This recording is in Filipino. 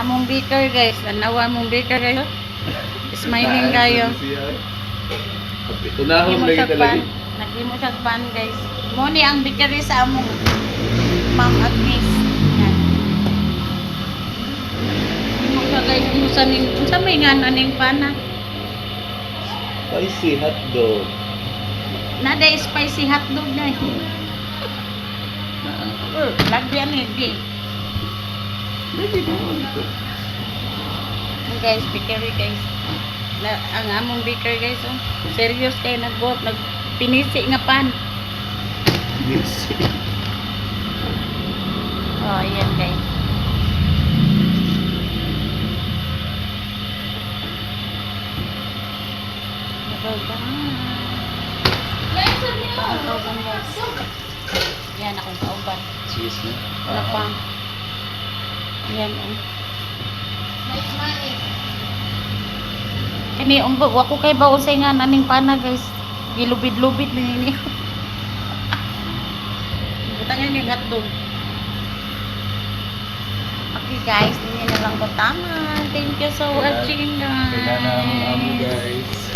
Among baker guys. Tanawa among baker guys. Smiling kayo. Tunahon lagi talaga. Nagimo siya pan guys. Mo ni ang bakery sa among Ma'am Agnes. Yan. Mo siya guys unsa ning unsa may nga ning pana. Spicy hotdog. Nada spicy hotdog na. Lagyan ni di. Guys, bakery guys. Ang among baker guys, oh. Serious kay nagpinisi nga pan. Mix. Oh, ayan guys. Kauban guys. Yan akong kauban. Cheese na. Wala pa. Yan oh. Kani umbo wako kay ba unsay nga naning pana guys. Gilubid-lubid na nini. Butang ni hotdog. Okay guys, hindi na lang ko tama. Thank you so watching guys. Kailangan guys.